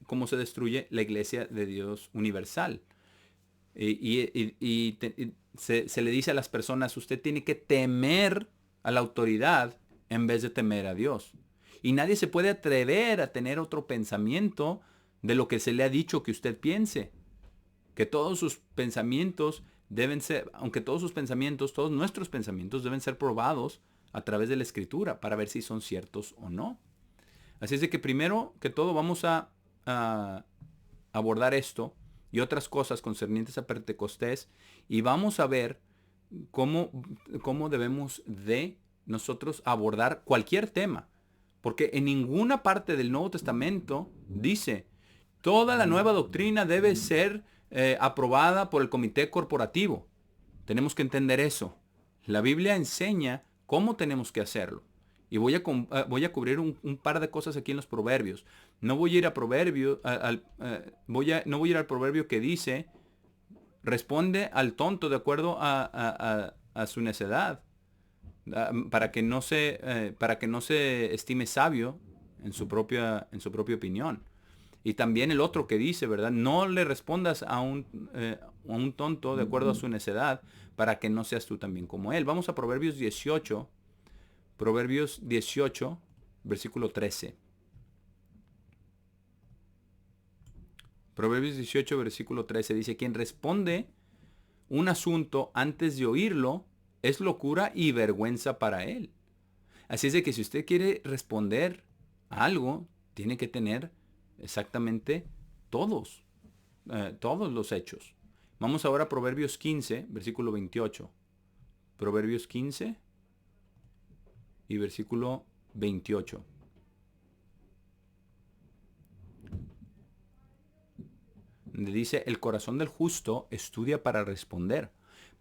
cómo se destruye la iglesia de Dios universal. Se le dice a las personas, usted tiene que temer a la autoridad en vez de temer a Dios. Y nadie se puede atrever a tener otro pensamiento de lo que se le ha dicho que usted piense. Que todos sus pensamientos deben ser, aunque todos nuestros pensamientos deben ser probados a través de la Escritura para ver si son ciertos o no. Así es de que primero que todo vamos a abordar esto y otras cosas concernientes a Pentecostés y vamos a ver cómo debemos de nosotros abordar cualquier tema. Porque en ninguna parte del Nuevo Testamento dice, toda la nueva doctrina debe ser aprobada por el comité corporativo. Tenemos que entender eso. La Biblia enseña cómo tenemos que hacerlo. Y voy a cubrir un par de cosas aquí en los proverbios. No voy a ir a proverbio, no voy a ir al proverbio que dice, responde al tonto de acuerdo a su necedad, para que no se estime sabio en su propia opinión. Y también el otro que dice, ¿verdad? No le respondas a un tonto de acuerdo a su necedad, para que no seas tú también como él. Vamos a Proverbios 18, versículo 13. Proverbios 18, versículo 13 dice, quien responde un asunto antes de oírlo es locura y vergüenza para él. Así es de que si usted quiere responder a algo, tiene que tener exactamente todos los hechos. Vamos ahora a Proverbios 15, versículo 28. Proverbios 15 y versículo 28. Donde dice, el corazón del justo estudia para responder,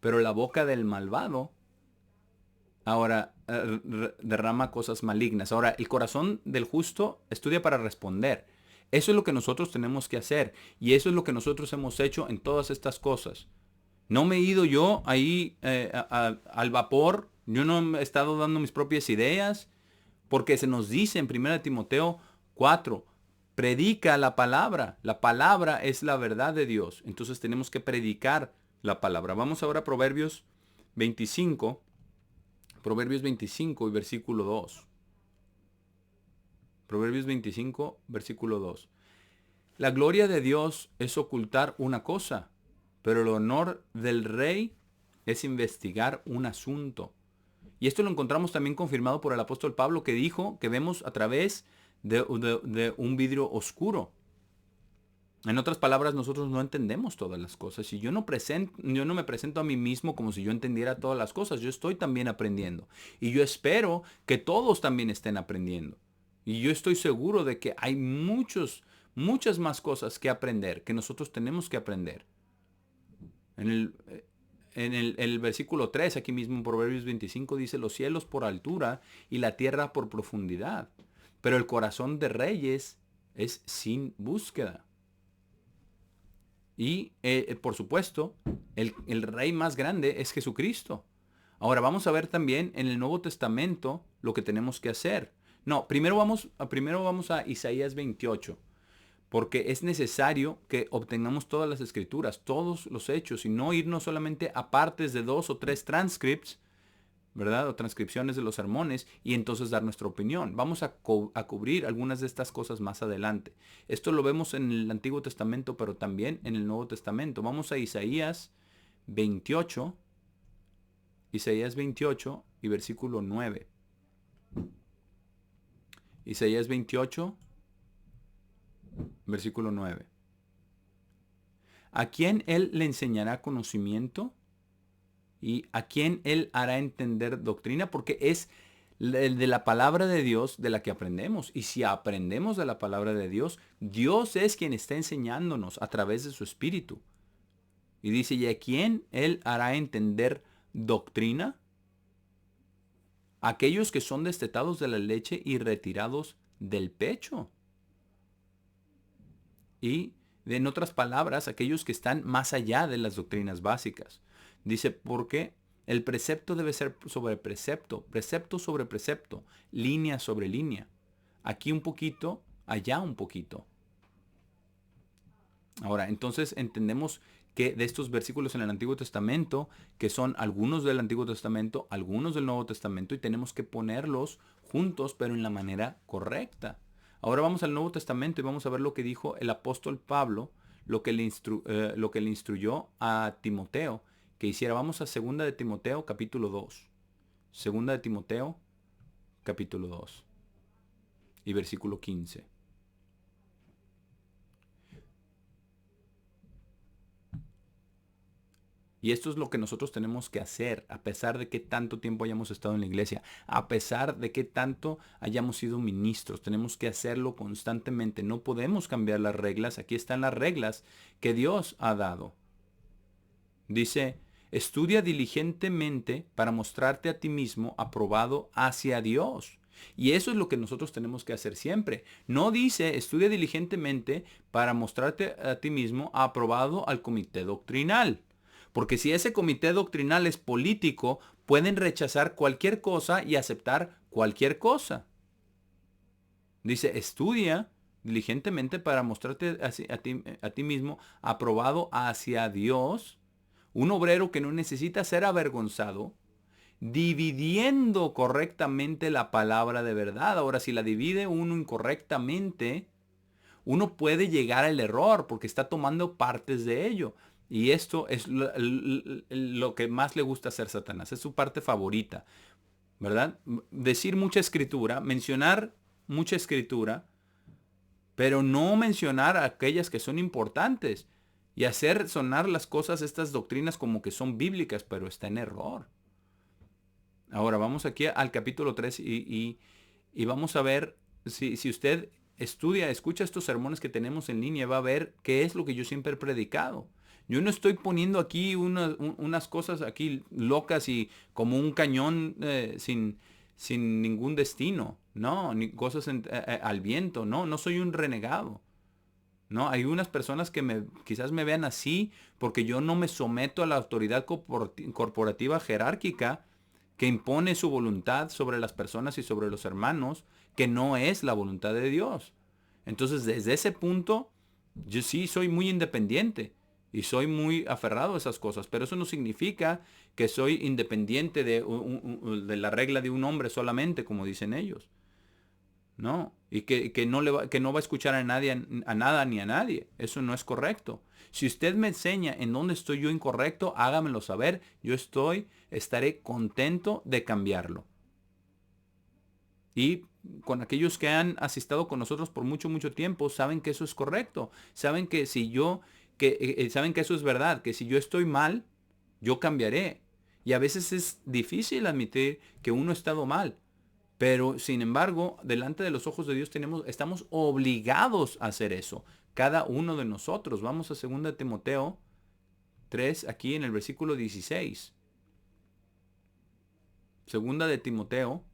pero la boca del malvado ahora derrama cosas malignas. Ahora, el corazón del justo estudia para responder. Eso es lo que nosotros tenemos que hacer. Y eso es lo que nosotros hemos hecho en todas estas cosas. No me he ido yo ahí al vapor. Yo no he estado dando mis propias ideas. Porque se nos dice en 1 Timoteo 4, predica la palabra. La palabra es la verdad de Dios. Entonces tenemos que predicar la palabra. Vamos ahora a Proverbios 25. Proverbios 25 y versículo 2. Proverbios 25, versículo 2. La gloria de Dios es ocultar una cosa, pero el honor del rey es investigar un asunto. Y esto lo encontramos también confirmado por el apóstol Pablo, que dijo que vemos a través de un vidrio oscuro. En otras palabras, nosotros no entendemos todas las cosas. Y yo no me presento a mí mismo como si yo entendiera todas las cosas. Yo estoy también aprendiendo. Y yo espero que todos también estén aprendiendo. Y yo estoy seguro de que hay muchas más cosas que aprender, que nosotros tenemos que aprender. En el versículo 3, aquí mismo en Proverbios 25, dice, los cielos por altura y la tierra por profundidad. Pero el corazón de reyes es sin búsqueda. Y por supuesto, el rey más grande es Jesucristo. Ahora vamos a ver también en el Nuevo Testamento lo que tenemos que hacer. No, primero vamos a Isaías 28. Porque es necesario que obtengamos todas las escrituras, todos los hechos, y no irnos solamente a partes de 2 o 3 transcripts, ¿verdad? O transcripciones de los sermones, y entonces dar nuestra opinión. Vamos a cubrir algunas de estas cosas más adelante. Esto lo vemos en el Antiguo Testamento, pero también en el Nuevo Testamento. Vamos a Isaías 28, Isaías 28 y versículo 9. Isaías 28, versículo 9. ¿A quién él le enseñará conocimiento? ¿Y a quién él hará entender doctrina? Porque es el de la palabra de Dios de la que aprendemos. Y si aprendemos de la palabra de Dios, Dios es quien está enseñándonos a través de su Espíritu. Y dice, ¿y a quién él hará entender doctrina? Aquellos que son destetados de la leche y retirados del pecho. Y en otras palabras, aquellos que están más allá de las doctrinas básicas. Dice, porque el precepto debe ser sobre precepto, precepto sobre precepto, línea sobre línea. Aquí un poquito, allá un poquito. Ahora, entonces entendemos que de estos versículos en el Antiguo Testamento, que son algunos del Antiguo Testamento, algunos del Nuevo Testamento, y tenemos que ponerlos juntos, pero en la manera correcta. Ahora vamos al Nuevo Testamento y vamos a ver lo que dijo el apóstol Pablo, lo que le instruyó a Timoteo que hiciera. Vamos a 2 de Timoteo capítulo 2. 2 de Timoteo capítulo 2 y versículo 15. Y esto es lo que nosotros tenemos que hacer, a pesar de que tanto tiempo hayamos estado en la iglesia, a pesar de que tanto hayamos sido ministros. Tenemos que hacerlo constantemente. No podemos cambiar las reglas. Aquí están las reglas que Dios ha dado. Dice, estudia diligentemente para mostrarte a ti mismo aprobado hacia Dios. Y eso es lo que nosotros tenemos que hacer siempre. No dice, estudia diligentemente para mostrarte a ti mismo aprobado al comité doctrinal. Porque si ese comité doctrinal es político, pueden rechazar cualquier cosa y aceptar cualquier cosa. Dice, estudia diligentemente para mostrarte a ti mismo aprobado hacia Dios, un obrero que no necesita ser avergonzado, dividiendo correctamente la palabra de verdad. Ahora, si la divide uno incorrectamente, uno puede llegar al error porque está tomando partes de ello. Y esto es lo que más le gusta hacer a Satanás. Es su parte favorita, ¿verdad? Decir mucha escritura, mencionar mucha escritura, pero no mencionar aquellas que son importantes y hacer sonar las cosas, estas doctrinas como que son bíblicas, pero está en error. Ahora vamos aquí al capítulo 3 y vamos a ver si usted estudia, escucha estos sermones que tenemos en línea, va a ver qué es lo que yo siempre he predicado. Yo no estoy poniendo aquí unas cosas aquí locas y como un cañón sin ningún destino, no, ni cosas al viento, no, no soy un renegado. No, hay unas personas que quizás me vean así porque yo no me someto a la autoridad corporativa jerárquica que impone su voluntad sobre las personas y sobre los hermanos, que no es la voluntad de Dios. Entonces, desde ese punto, yo sí soy muy independiente y soy muy aferrado a esas cosas, pero eso no significa que soy independiente de la regla de un hombre solamente, como dicen ellos. No, y que no va a escuchar a nadie, a nada ni a nadie. Eso no es correcto. Si usted me enseña en dónde estoy yo incorrecto, hágamelo saber. Estaré contento de cambiarlo. Y con aquellos que han asistido con nosotros por mucho, mucho tiempo, saben que eso es correcto. Saben que saben que eso es verdad, que si yo estoy mal, yo cambiaré. Y a veces es difícil admitir que uno ha estado mal. Pero, sin embargo, delante de los ojos de Dios estamos obligados a hacer eso. Cada uno de nosotros. Vamos a 2 Timoteo 3, aquí en el versículo 16. 2 Timoteo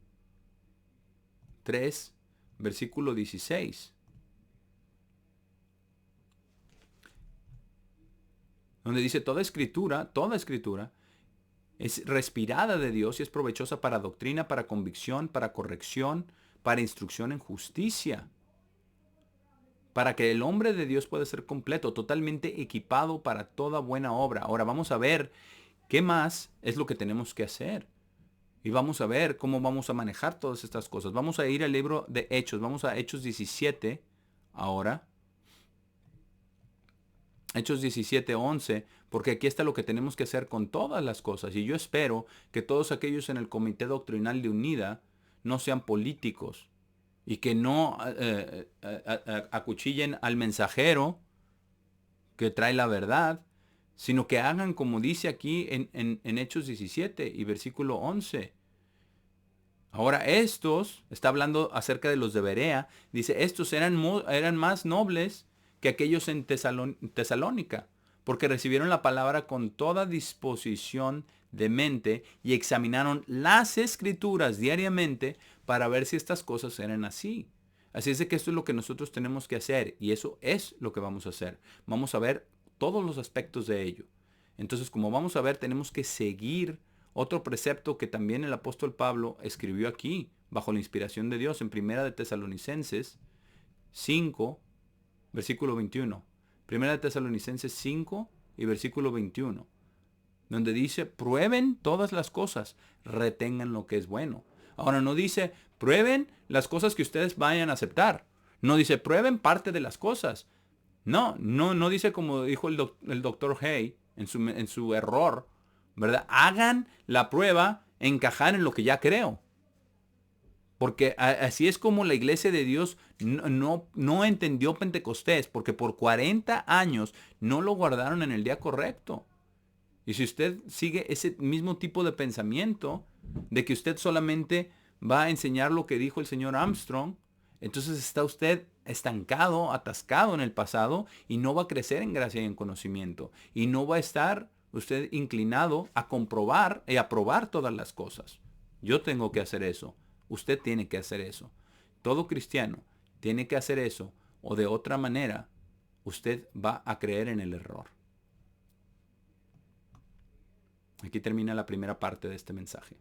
3, versículo 16. Donde dice, toda escritura es respirada de Dios y es provechosa para doctrina, para convicción, para corrección, para instrucción en justicia. Para que el hombre de Dios pueda ser completo, totalmente equipado para toda buena obra. Ahora vamos a ver qué más es lo que tenemos que hacer. Y vamos a ver cómo vamos a manejar todas estas cosas. Vamos a ir al libro de Hechos. Vamos a Hechos 17 ahora. Hechos 17:11, porque aquí está lo que tenemos que hacer con todas las cosas. Y yo espero que todos aquellos en el Comité Doctrinal de Unida no sean políticos y que no acuchillen al mensajero que trae la verdad, sino que hagan como dice aquí en Hechos 17 y versículo 11. Ahora está hablando acerca de los de Berea, dice, estos eran más nobles que aquellos en Tesalónica, porque recibieron la palabra con toda disposición de mente y examinaron las escrituras diariamente para ver si estas cosas eran así. Así es de que esto es lo que nosotros tenemos que hacer y eso es lo que vamos a hacer. Vamos a ver todos los aspectos de ello. Entonces, como vamos a ver, tenemos que seguir otro precepto que también el apóstol Pablo escribió aquí, bajo la inspiración de Dios, en 1 Tesalonicenses 5, versículo 21. 1 Tesalonicenses 5 y versículo 21. Donde dice, prueben todas las cosas, retengan lo que es bueno. Ahora no dice, prueben las cosas que ustedes vayan a aceptar. No dice, prueben parte de las cosas. No dice como dijo el doctor Hay en su error, ¿verdad? Hagan la prueba, encajar en lo que ya creo. Porque así es como la iglesia de Dios no entendió Pentecostés, porque por 40 años no lo guardaron en el día correcto. Y si usted sigue ese mismo tipo de pensamiento, de que usted solamente va a enseñar lo que dijo el señor Armstrong, entonces está usted estancado, atascado en el pasado y no va a crecer en gracia y en conocimiento. Y no va a estar usted inclinado a comprobar y a probar todas las cosas. Yo tengo que hacer eso. Usted tiene que hacer eso. Todo cristiano tiene que hacer eso o de otra manera usted va a creer en el error. Aquí termina la primera parte de este mensaje.